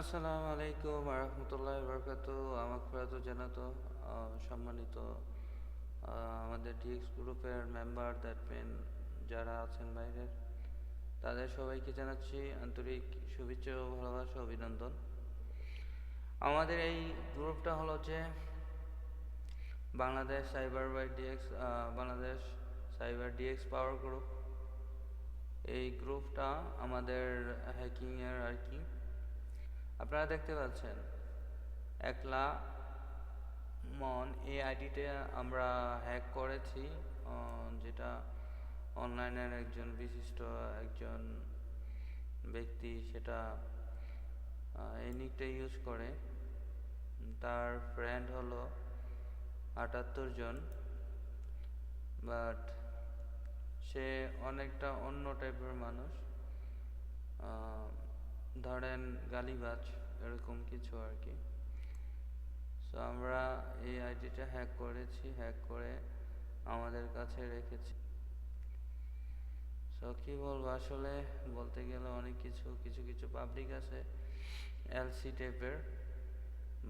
আসসালামু আলাইকুম রহমতুল্লাহ বরকাত। আমাকে ফেরাত জানাতো সম্মানিত আমাদের ডিএক্স গ্রুপের মেম্বার দ্যাটমেন যারা আছেন বাইরের, তাদের সবাইকে জানাচ্ছি আন্তরিক শুভেচ্ছা ও ভালোবাসা অভিনন্দন। আমাদের এই গ্রুপটা হলো যে Bangladesh cyber by DX, Bangladesh cyber DX power group. এই গ্রুপটা আমাদের হ্যাকিংয়ের আর কি, আপনারা দেখতে পাচ্ছেন একলা মন এই আইডিতে আমরা হ্যাক করেছি, যেটা অনলাইনের একজন বিশিষ্ট একজন ব্যক্তি সেটা এই নিকটা ইউজ করে। তার ফ্রেন্ড হলো ৭৮ জন, বাট সে অনেকটা অন্য টাইপের মানুষ, ধরেন গালিবাজ এরকম কিছু আর কি। সো আমরা এই আইডিটা হ্যাক করেছি, হ্যাক করে আমাদের কাছে রেখেছি। সো কী বলবো, আসলে বলতে গেলে অনেক কিছু কিছু কিছু পাবলিক আছে এলসি টাইপের,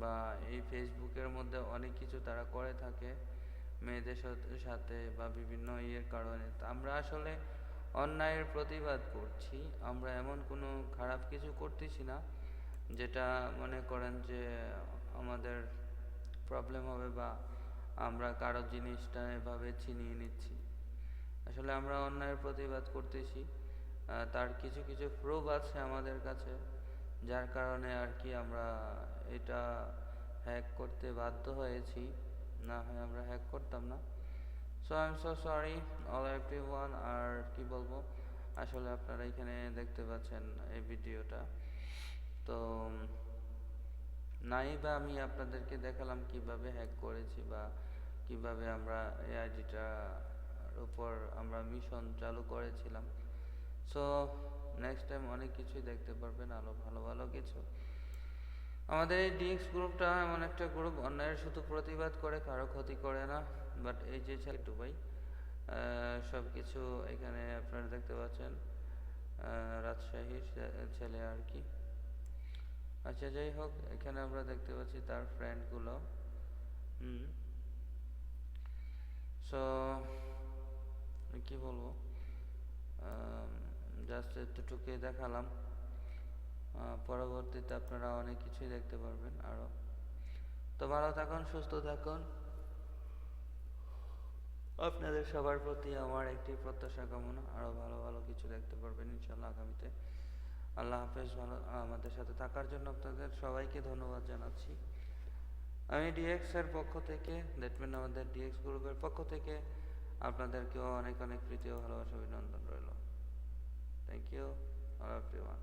বা এই ফেসবুকের মধ্যে অনেক কিছু তারা করে থাকে মেয়েদের সাথে বা বিভিন্ন ইয়ের কারণে। আমরা আসলে অন্যায়ের প্রতিবাদ করছি, আমরা এমন কোনো খারাপ কিছু করতেছি না যেটা মনে করেন যে আমাদের প্রবলেম হবে বা আমরা কারো জিনিসটা এভাবে ছিনিয়ে নিচ্ছি। আসলে আমরা অন্যায়ের প্রতিবাদ করতেছি, তার কিছু কিছু প্রুফ আছে আমাদের কাছে, যার কারণে আর কি আমরা এটা হ্যাক করতে বাধ্য হয়েছি, না হয় আমরা হ্যাক করতাম না। So I am so sorry all everyone. আর কি বলবো, আসলে আপনারা এখানে দেখতে পাচ্ছেন এই ভিডিওটা, তো নাই বা আমি আপনাদেরকে দেখালাম কিভাবে হ্যাক করেছি বা কিভাবে আমরা এই আইডিটার উপর আমরা মিশন চালু করেছিলাম। সো নেক্সট টাইম অনেক কিছুই দেখতে পারবেন, আরও ভালো ভালো কিছু। আমাদের এই ডিএক্স গ্রুপটা এমন একটা গ্রুপ, অন্যায়ের শুধু প্রতিবাদ করে, কারো ক্ষতি করে না। বাট এই যে দুবাই সব কিছু এখানে আপনারা দেখতে পাচ্ছেন, রাজশাহীর ছেলে আর কি। আচ্ছা যাই হোক, এখানে আমরা দেখতে পাচ্ছি তার ফ্রেন্ডগুলো। সো কি বলবো, জাস্ট এতটুকুই দেখালাম। পরবর্তীতে আপনারা অনেক কিছুই দেখতে পারবেন আরও। তো ভালো থাকুন, সুস্থ থাকুন। আপনাদের সবার প্রতি আমার একটি প্রত্যাশা কামনা, আরও ভালো ভালো কিছু দেখতে পারবেন ইনশাল্লাহ আগামীতে। আল্লাহ হাফেজ। ভালো আমাদের সাথে থাকার জন্য আপনাদের সবাইকে ধন্যবাদ জানাচ্ছি। আমি ডিএক্স এর পক্ষ থেকে, দ্যাট মিন আমাদের ডিএক্স গ্রুপের পক্ষ থেকে আপনাদেরকেও অনেক অনেক প্রীতি ও ভালোবাসা অভিনন্দন রইল। Thank you everyone.